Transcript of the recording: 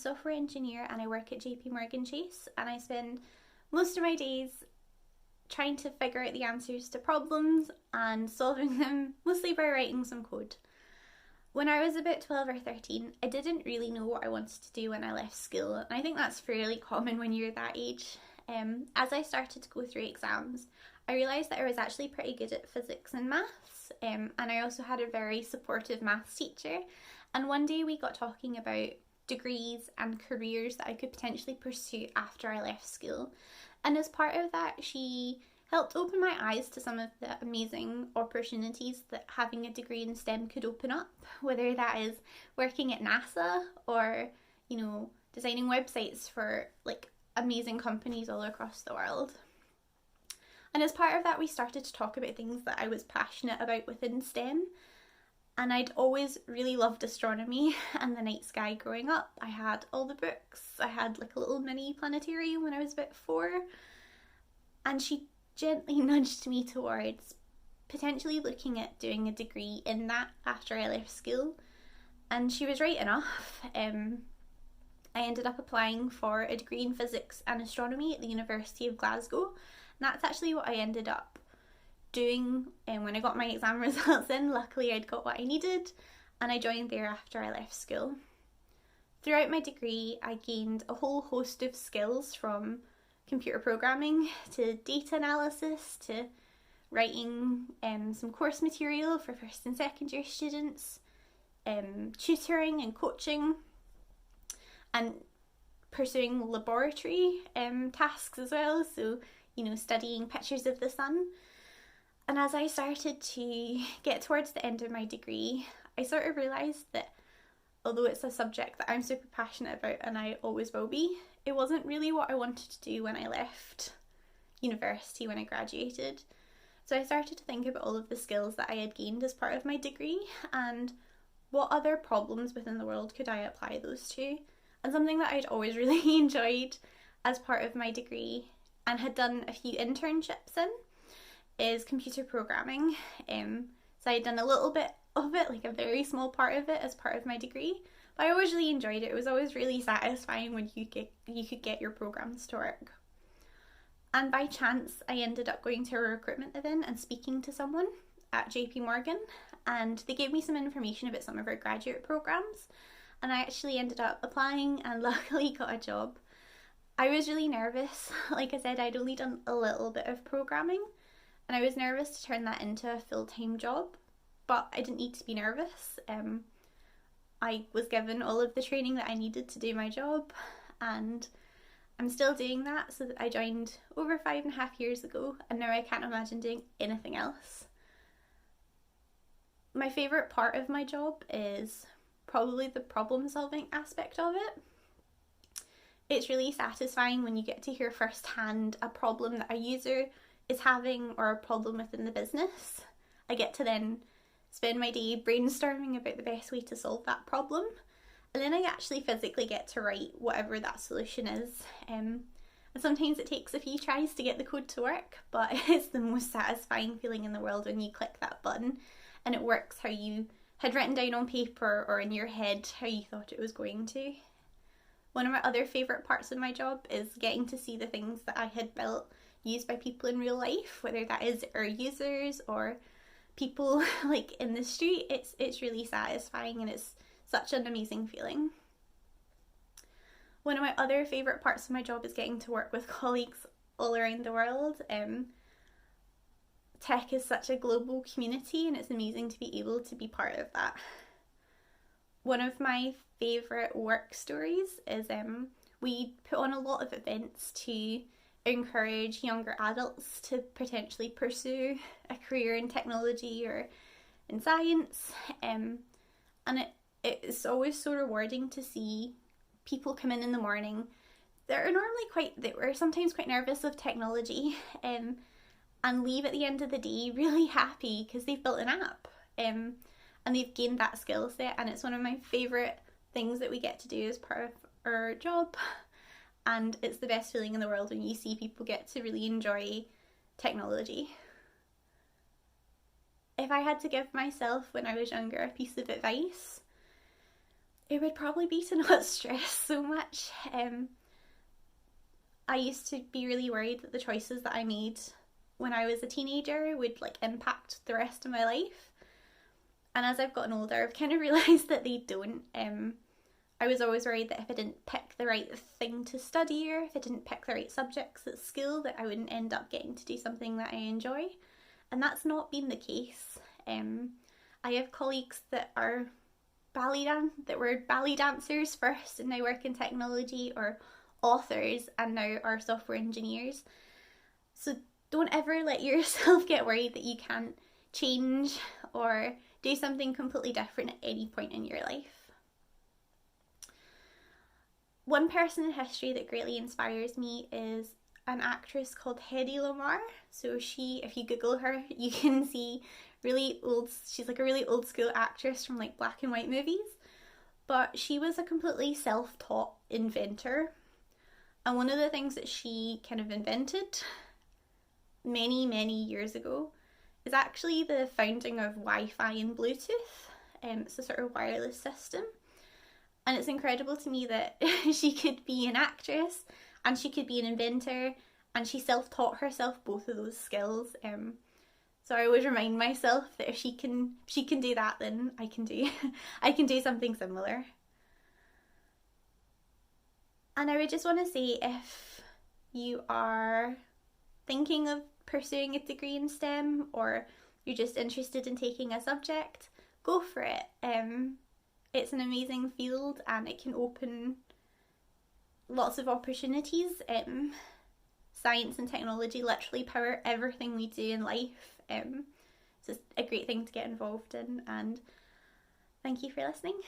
software engineer and I work at JP Chase, and I spend most of my days trying to figure out the answers to problems and solving them, mostly by writing some code. When I was about 12 or 13, I didn't really know what I wanted to do when I left school, and I think that's fairly common when you're that age. As I started to go through exams, I realised that I was actually pretty good at physics and maths, and I also had a very supportive maths teacher, and one day we got talking about degrees and careers that I could potentially pursue after I left school, and as part of that she helped open my eyes to some of the amazing opportunities that having a degree in STEM could open up, whether that is working at NASA or, you know, designing websites for like amazing companies all across the world. And as part of that, we started to talk about things that I was passionate about within STEM. And I'd always really loved astronomy and the night sky growing up. I had all the books. I had like a little mini planetarium when I was about 4. And she gently nudged me towards potentially looking at doing a degree in that after I left school. And she was right enough. I ended up applying for a degree in physics and astronomy at the University of Glasgow. And that's actually what I ended up doing when I got my exam results in. Luckily I'd got what I needed and I joined there after I left school. Throughout my degree I gained a whole host of skills, from computer programming to data analysis to writing some course material for first and second year students, tutoring and coaching, and pursuing laboratory tasks as well, so, you know, studying pictures of the sun. And as I started to get towards the end of my degree, I sort of realised that although it's a subject that I'm super passionate about and I always will be, it wasn't really what I wanted to do when I left university, when I graduated. So I started to think about all of the skills that I had gained as part of my degree and what other problems within the world could I apply those to. And something that I'd always really enjoyed as part of my degree and had done a few internships in is computer programming. So I'd done a little bit of it, like a very small part of it as part of my degree, but I always really enjoyed it. It was always really satisfying when you could get your programs to work. And by chance I ended up going to a recruitment event and speaking to someone at JP and they gave me some information about some of our graduate programs, and I actually ended up applying and luckily got a job. I was really nervous. Like I said, I'd only done a little bit of programming and I was nervous to turn that into a full-time job, but I didn't need to be nervous. I was given all of the training that I needed to do my job, and I'm still doing that. So that I joined over 5.5 years ago, and now I can't imagine doing anything else. My favourite part of my job is probably the problem solving aspect of it. It's really satisfying when you get to hear firsthand a problem that a user is having or a problem within the business. I get to then spend my day brainstorming about the best way to solve that problem, and then I actually physically get to write whatever that solution is. And sometimes it takes a few tries to get the code to work, but it's the most satisfying feeling in the world when you click that button and it works how you had written down on paper or in your head how you thought it was going to. One of my other favourite parts of my job is getting to see the things that I had built used by people in real life, whether that is our users or people like in the street. It's really satisfying and it's such an amazing feeling. One of my other favourite parts of my job is getting to work with colleagues all around the world. Tech is such a global community and it's amazing to be able to be part of that. One of my favourite work stories is we put on a lot of events to encourage younger adults to potentially pursue a career in technology or in science, and it's always so rewarding to see people come in the morning that were sometimes quite nervous of technology, and leave at the end of the day really happy because they've built an app, and they've gained that skill set, and it's one of my favourite things that we get to do as part of our job. And it's the best feeling in the world when you see people get to really enjoy technology. If I had to give myself when I was younger a piece of advice, it would probably be to not stress so much. I used to be really worried that the choices that I made when I was a teenager would like impact the rest of my life. And as I've gotten older, I've kind of realised that they don't. I was always worried that if I didn't pick the right thing to study, or if I didn't pick the right subjects at school, that I wouldn't end up getting to do something that I enjoy. And that's not been the case. I have colleagues that were ballet dancers first and now work in technology, or authors and now are software engineers. So don't ever let yourself get worried that you can't change or do something completely different at any point in your life. One person in history that greatly inspires me is an actress called Hedy Lamarr. So she, if you Google her, you can see she's like a really old school actress from like black and white movies. But she was a completely self-taught inventor. And one of the things that she kind of invented many, many years ago is actually the founding of Wi-Fi and Bluetooth. It's a sort of wireless system. And it's incredible to me that she could be an actress and she could be an inventor, and she self-taught herself both of those skills. So I always remind myself that if she can do that, then I can do something similar. And I would just want to say, if you are thinking of pursuing a degree in STEM, or you're just interested in taking a subject, go for it. It's an amazing field and it can open lots of opportunities. Science and technology literally power everything we do in life. It's just a great thing to get involved in, and thank you for listening.